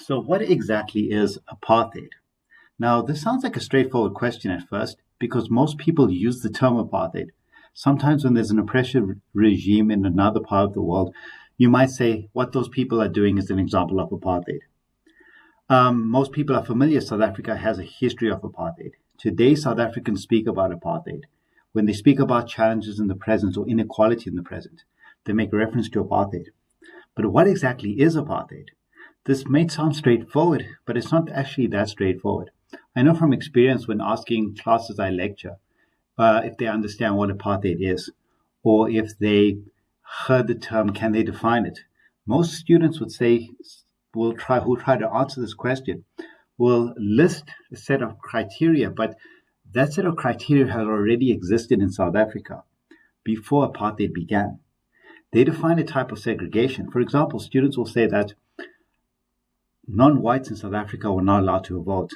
So, what exactly is apartheid? Now, this sounds like a straightforward question at first because most people use the term apartheid. Sometimes, when there's an oppressive regime in another part of the world, you might say what those people are doing is an example of apartheid. Most people are familiar South Africa has a history of apartheid. Today, South Africans speak about apartheid. When they speak about challenges in the present or inequality in the present, they make reference to apartheid. But what exactly is apartheid? This may sound straightforward, but it's not actually that straightforward. I know from experience when asking classes I lecture if they understand what apartheid is, or if they heard the term, can they define it? Most students would say, who try to answer this question, will list a set of criteria, but that set of criteria has already existed in South Africa before apartheid began. They define a type of segregation. For example, students will say that non-whites in South Africa were not allowed to vote.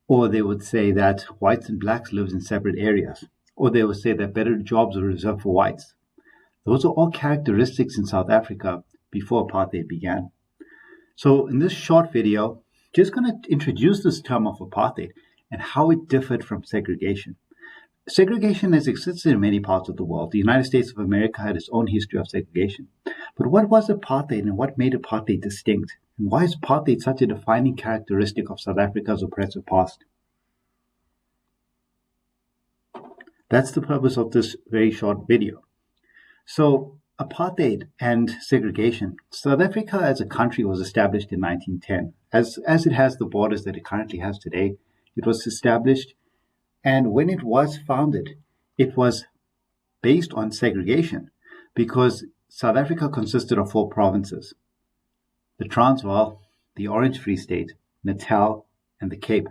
Or they would say that whites and blacks lived in separate areas. Or they would say that better jobs were reserved for whites. Those are all characteristics in South Africa before apartheid began. So in this short video, just going to introduce this term of apartheid and how it differed from segregation. Segregation has existed in many parts of the world. The United States of America had its own history of segregation. But what was apartheid and what made apartheid distinct? And why is apartheid such a defining characteristic of South Africa's oppressive past? That's the purpose of this very short video. So, apartheid and segregation. South Africa as a country was established in 1910. As it has the borders that it currently has today, it was established. And when it was founded, it was based on segregation because South Africa consisted of 4 provinces: the Transvaal, the Orange Free State, Natal, and the Cape.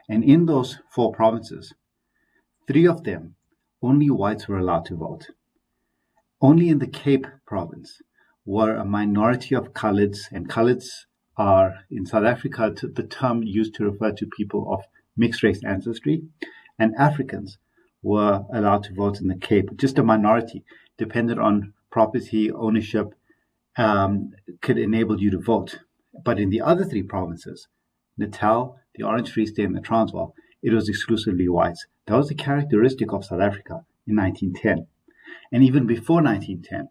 And in those 4 provinces, 3 of them, only whites were allowed to vote. Only in the Cape province were a minority of coloreds, and coloreds are, in South Africa, the term used to refer to people of mixed race ancestry, and Africans were allowed to vote in the Cape. Just a minority, dependent on property ownership, could enable you to vote. But in the other 3 provinces, Natal, the Orange Free State, and the Transvaal, it was exclusively whites. That was the characteristic of South Africa in 1910. And even before 1910,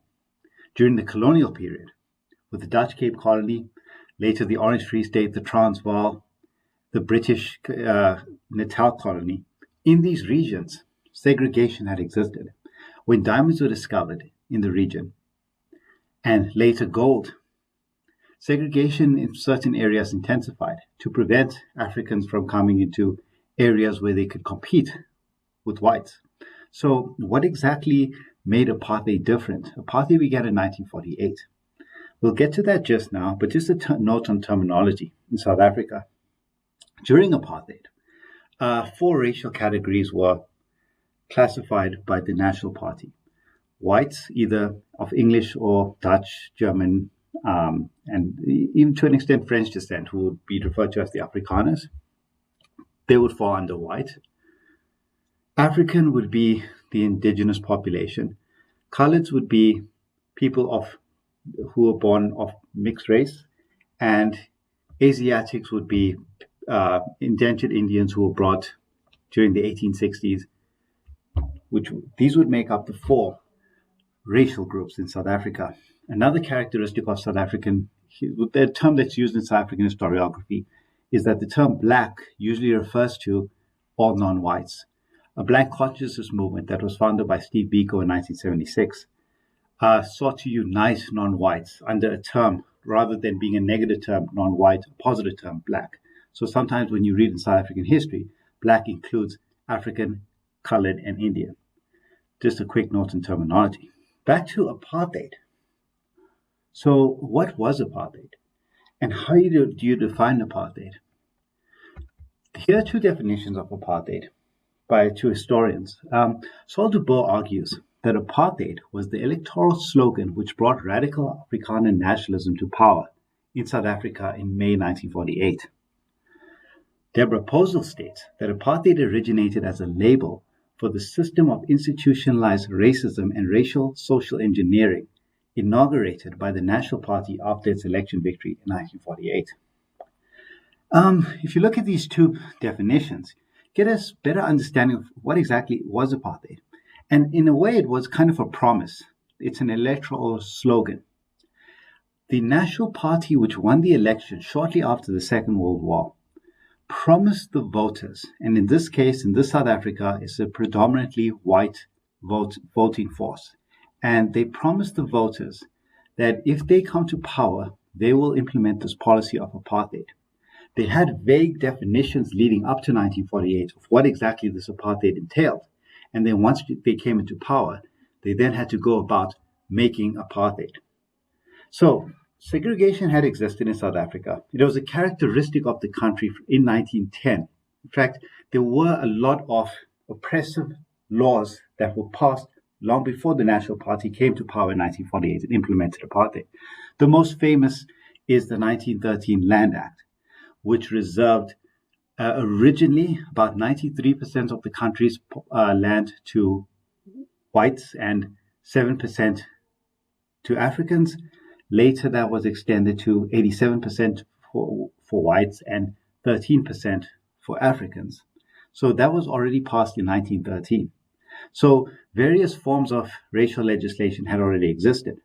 during the colonial period, with the Dutch Cape Colony, later the Orange Free State, the Transvaal, the British Natal Colony, in these regions, segregation had existed. When diamonds were discovered in the region, and later gold, segregation in certain areas intensified to prevent Africans from coming into areas where they could compete with whites. So what exactly made apartheid different? Apartheid began in 1948. We'll get to that just now, but just a note on terminology in South Africa. During apartheid, 4 racial categories were classified by the National Party. Whites, either of English or Dutch, German, and even to an extent French descent, who would be referred to as the Afrikaners, they would fall under white. African would be the indigenous population. Coloreds would be people who were born of mixed race, and Asiatics would be indentured Indians who were brought during the 1860s, these would make up the 4 racial groups in South Africa. Another characteristic of South African, the term that's used in South African historiography, is that the term black usually refers to all non-whites. A black consciousness movement that was founded by Steve Biko in 1976 sought to unite non-whites under a term, rather than being a negative term, non-white, a positive term, black. So sometimes when you read in South African history, black includes African, colored, and Indian. Just a quick note in terminology. Back to apartheid. So what was apartheid? And how do you define apartheid? Here are 2 definitions of apartheid by 2 historians. Saul Dubois argues that apartheid was the electoral slogan which brought radical Afrikaner nationalism to power in South Africa in May 1948. Deborah Posel states that apartheid originated as a label for the system of institutionalized racism and racial social engineering inaugurated by the National Party after its election victory in 1948. If you look at these two definitions, get a better understanding of what exactly was apartheid. And in a way, it was kind of a promise. It's an electoral slogan. The National Party, which won the election shortly after the Second World War, promised the voters, and in this case, in this South Africa, is a predominantly white voting force. And they promised the voters that if they come to power, they will implement this policy of apartheid. They had vague definitions leading up to 1948 of what exactly this apartheid entailed. And then once they came into power, they then had to go about making apartheid. So segregation had existed in South Africa. It was a characteristic of the country in 1910. In fact, there were a lot of oppressive laws that were passed long before the National Party came to power in 1948 and implemented apartheid. The most famous is the 1913 Land Act, which reserved originally about 93% of the country's land to whites and 7% to Africans. Later, that was extended to 87% for whites and 13% for Africans. So that was already passed in 1913. So various forms of racial legislation had already existed.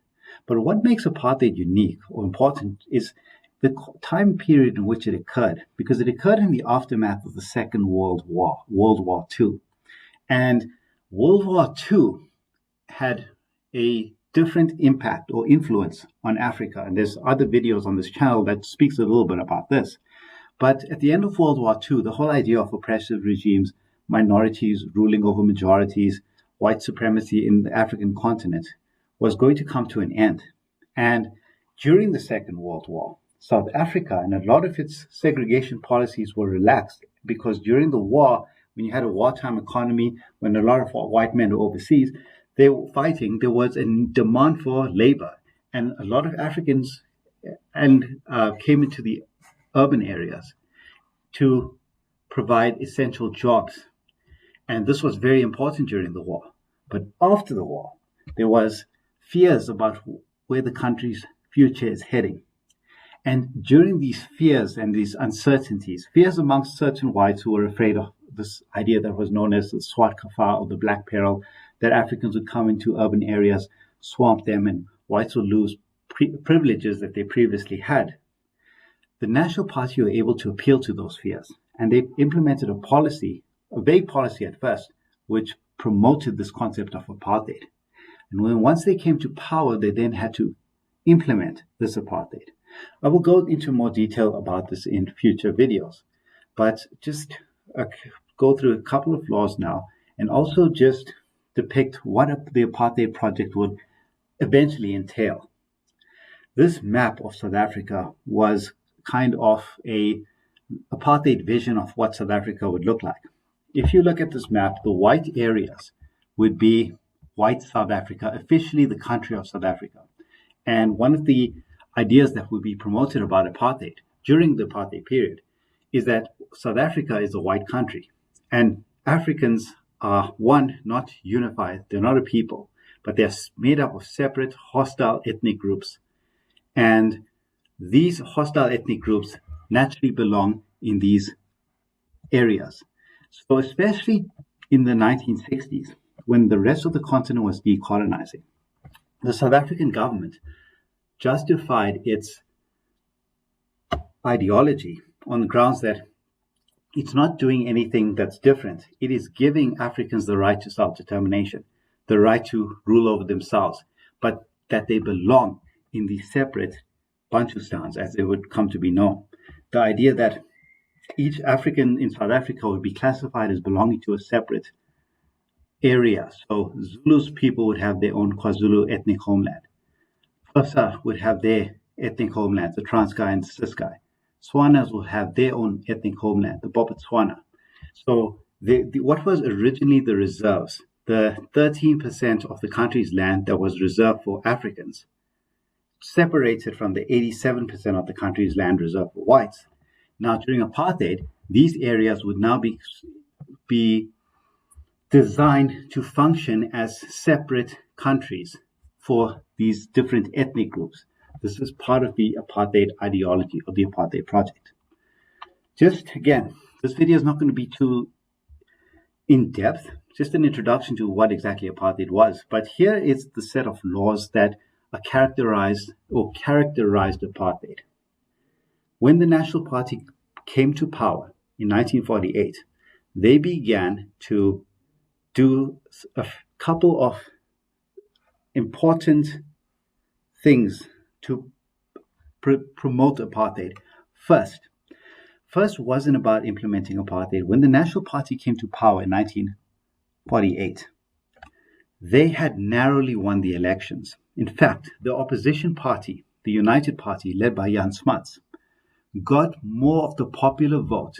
But what makes apartheid unique or important is the time period in which it occurred, because it occurred in the aftermath of the Second World War, World War II. And World War II had a different impact or influence on Africa. And there's other videos on this channel that speaks a little bit about this. But at the end of World War II, the whole idea of oppressive regimes, minorities ruling over majorities, white supremacy in the African continent was going to come to an end. And during the Second World War, South Africa and a lot of its segregation policies were relaxed because during the war, when you had a wartime economy, when a lot of white men were overseas, they were fighting, there was a demand for labor. And a lot of Africans came into the urban areas to provide essential jobs. And this was very important during the war. But after the war, there was fears about where the country's future is heading. And during these fears and these uncertainties, fears amongst certain whites who were afraid of this idea that was known as the Swart Kafar or the Black Peril, that Africans would come into urban areas, swamp them, and whites would lose privileges that they previously had. The National Party were able to appeal to those fears, and they implemented a policy, a vague policy at first, which promoted this concept of apartheid. And once they came to power, they then had to implement this apartheid. I will go into more detail about this in future videos, but just go through a couple of laws now and also just depict what the apartheid project would eventually entail. This map of South Africa was kind of a apartheid vision of what South Africa would look like. If you look at this map, the white areas would be white South Africa, officially the country of South Africa. And one of the ideas that would be promoted about apartheid during the apartheid period is that South Africa is a white country and Africans are, one, not unified, they're not a people, but they're made up of separate hostile ethnic groups. And these hostile ethnic groups naturally belong in these areas. So especially in the 1960s, when the rest of the continent was decolonizing, the South African government justified its ideology on the grounds that it's not doing anything that's different. It is giving Africans the right to self-determination, the right to rule over themselves, but that they belong in the separate Bantustans, as they would come to be known. The idea that each African in South Africa would be classified as belonging to a separate area. So Zulu's people would have their own KwaZulu ethnic homeland. Xhosa would have their ethnic homeland, the Transkei and Ciskei. Tswanas will have their own ethnic homeland, the Bophuthatswana. So what was originally the reserves, the 13% of the country's land that was reserved for Africans, separated from the 87% of the country's land reserved for whites. Now, during apartheid, these areas would now be designed to function as separate countries for these different ethnic groups. This is part of the apartheid ideology of the apartheid project. Just again, this video is not going to be too in depth, just an introduction to what exactly apartheid was. But here is the set of laws that are characterized apartheid. When the National Party came to power in 1948, they began to do a couple of important things to promote apartheid. First wasn't about implementing apartheid. When the National Party came to power in 1948, they had narrowly won the elections. In fact, the opposition party, the United Party, led by Jan Smuts, got more of the popular vote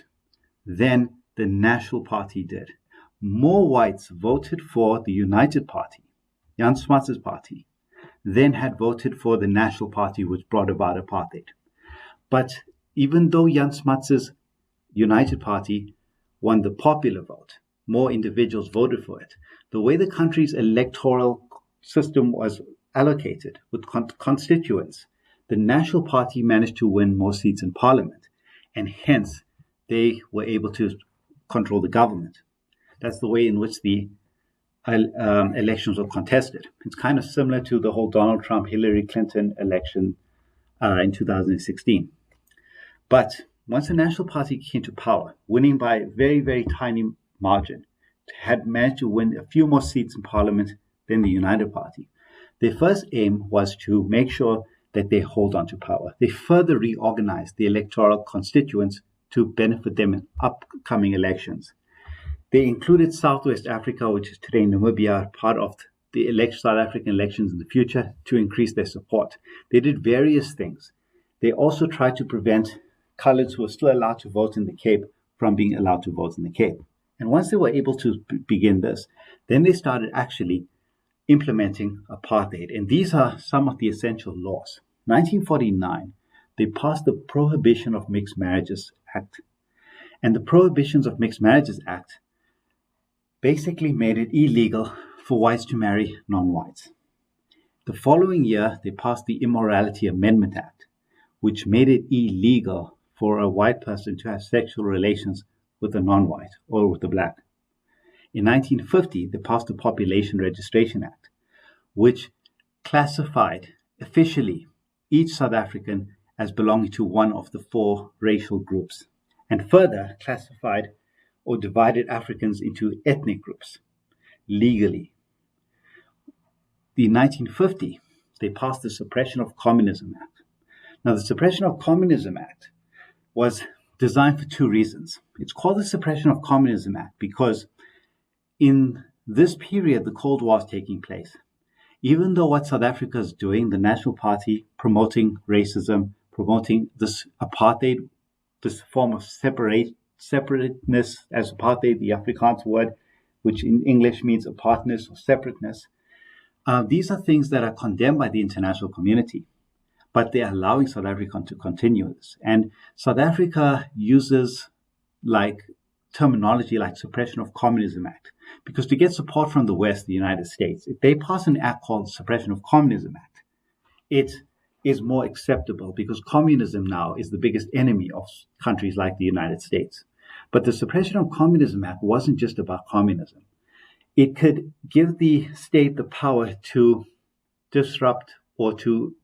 than the National Party did. More whites voted for the United Party, Jan Smuts' party, than had voted for the National Party, which brought about apartheid. But even though Jan Smuts' United Party won the popular vote, more individuals voted for it, the way the country's electoral system was allocated with constituents, the National Party managed to win more seats in parliament, and hence they were able to control the government. That's the way in which the elections were contested. It's kind of similar to the whole Donald Trump-Hillary Clinton election in 2016. But once the National Party came to power, winning by a very, very tiny margin, had managed to win a few more seats in parliament than the United Party. Their first aim was to make sure that they hold on to power. They further reorganized the electoral constituents to benefit them in upcoming elections. They included Southwest Africa, which is today Namibia, part of the South African elections in the future to increase their support. They did various things. They also tried to prevent coloureds who were still allowed to vote in the Cape from being allowed to vote in the Cape. And once they were able to begin this, then they started actually implementing apartheid. And these are some of the essential laws. 1949, they passed the Prohibition of Mixed Marriages Act. And the Prohibitions of Mixed Marriages Act basically made it illegal for whites to marry non-whites. The following year, they passed the Immorality Amendment Act, which made it illegal for a white person to have sexual relations with a non-white or with a black. In 1950, they passed the Population Registration Act, which classified officially each South African as belonging to one of the four racial groups, and further classified or divided Africans into ethnic groups legally. In 1950, they passed the Suppression of Communism Act. Now, the Suppression of Communism Act was designed for two reasons. It's called the Suppression of Communism Act because in this period, the Cold War is taking place. Even though what South Africa is doing, the National Party promoting racism, promoting this apartheid, this form of separateness as apartheid, the Afrikaans word, which in English means apartness or separateness. These are things that are condemned by the international community, but they're allowing South Africa to continue this. And South Africa uses terminology like Suppression of Communism Act, because to get support from the West, the United States, if they pass an act called Suppression of Communism Act, it is more acceptable because communism now is the biggest enemy of countries like the United States. But the Suppression of Communism Act wasn't just about communism. It could give the state the power to disrupt or to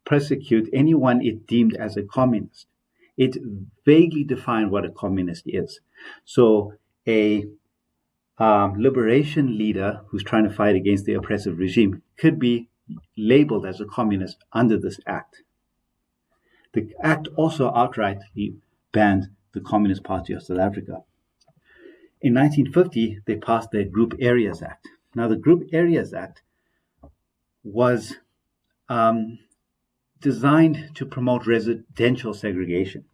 persecute anyone it deemed as a communist. It vaguely defined what a communist is. So a liberation leader who's trying to fight against the oppressive regime could be labeled as a communist under this act. The act also outrightly banned the Communist Party of South Africa. In 1950, they passed the Group Areas Act. Now, the Group Areas Act was designed to promote residential segregation.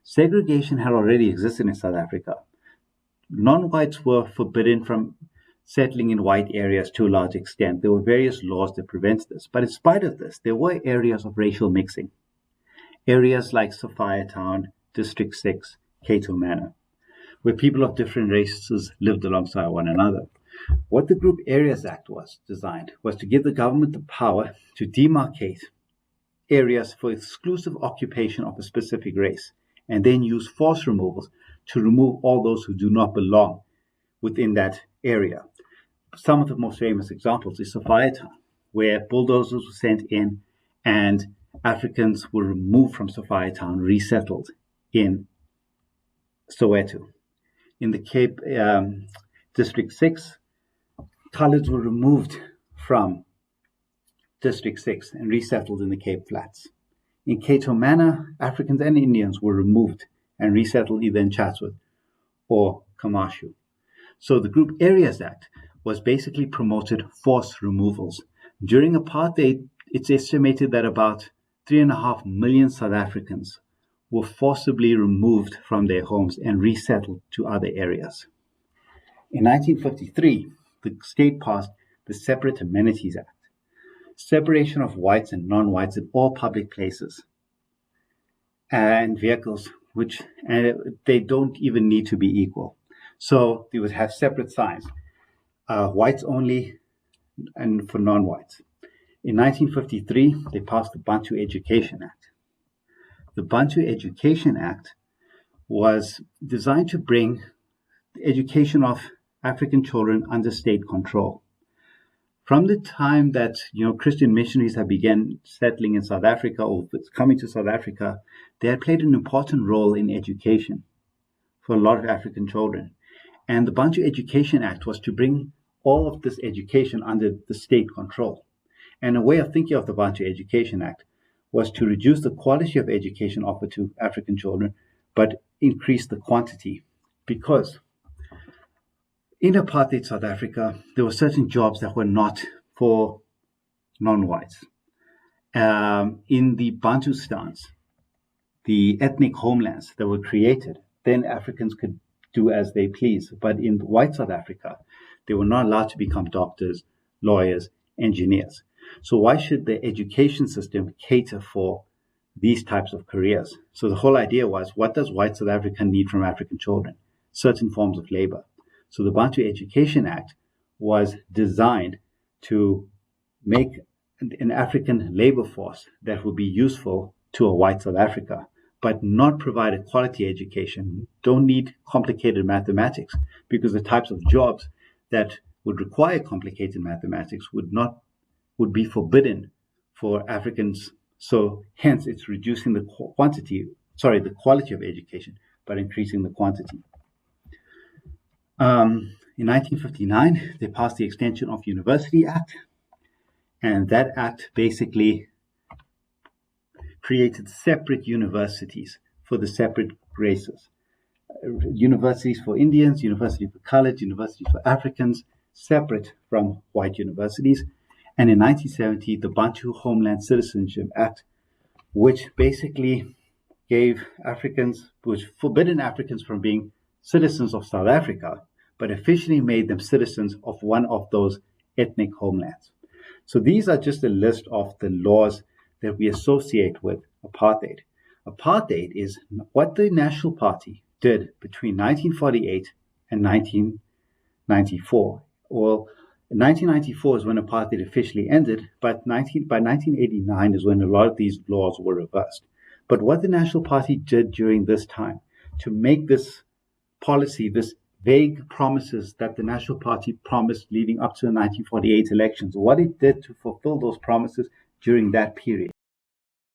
Segregation had already existed in South Africa. Non-whites were forbidden from settling in white areas to a large extent. There were various laws that prevented this. But in spite of this, there were areas of racial mixing. Areas like Sophiatown, District 6, Cato Manor, where people of different races lived alongside one another. What the Group Areas Act was designed was to give the government the power to demarcate areas for exclusive occupation of a specific race and then use force removals to remove all those who do not belong within that area. Some of the most famous examples is Sophia Town, where bulldozers were sent in and Africans were removed from Sophia Town, resettled in Soweto. In the Cape District 6, coloureds were removed from District 6 and resettled in the Cape Flats. In Cato Manor, Africans and Indians were removed and resettled either in Chatsworth or Kamashu. So the Group Areas Act was basically promoted forced removals. During apartheid, it's estimated that about 3.5 million South Africans were forcibly removed from their homes and resettled to other areas. In 1953, the state passed the Separate Amenities Act, separation of whites and non-whites in all public places and vehicles, and they don't even need to be equal. So they would have separate signs, whites only and for non-whites. In 1953, they passed the Bantu Education Act. The Bantu Education Act was designed to bring the education of African children under state control. From the time that Christian missionaries have begun settling in South Africa or coming to South Africa, they had played an important role in education for a lot of African children. And the Bantu Education Act was to bring all of this education under the state control. And a way of thinking of the Bantu Education Act was to reduce the quality of education offered to African children, but increase the quantity. Because in apartheid South Africa, there were certain jobs that were not for non-whites. In the Bantustans, the ethnic homelands that were created, then Africans could do as they please. But in white South Africa, they were not allowed to become doctors, lawyers, engineers. So why should the education system cater for these types of careers? So the whole idea was, what does white South Africa need from African children? Certain forms of labor. So the Bantu Education Act was designed to make an African labor force that would be useful to a white South Africa, but not provide a quality education, don't need complicated mathematics, because the types of jobs that would require complicated mathematics would be forbidden for Africans. So hence it's reducing the quality of education, but increasing the quantity. In 1959, they passed the Extension of University Act, and that act basically created separate universities for the separate races. Universities for Indians, university for colored, universities for Africans, separate from white universities. And in 1970, the Bantu Homeland Citizenship Act, which basically forbidden Africans from being citizens of South Africa, but officially made them citizens of one of those ethnic homelands. So these are just a list of the laws that we associate with apartheid. Apartheid is what the National Party did between 1948 and 1994. Well, 1994 is when apartheid officially ended, but by 1989 is when a lot of these laws were reversed. But what the National Party did during this time to make this policy, this vague promises that the National Party promised leading up to the 1948 elections, what it did to fulfill those promises during that period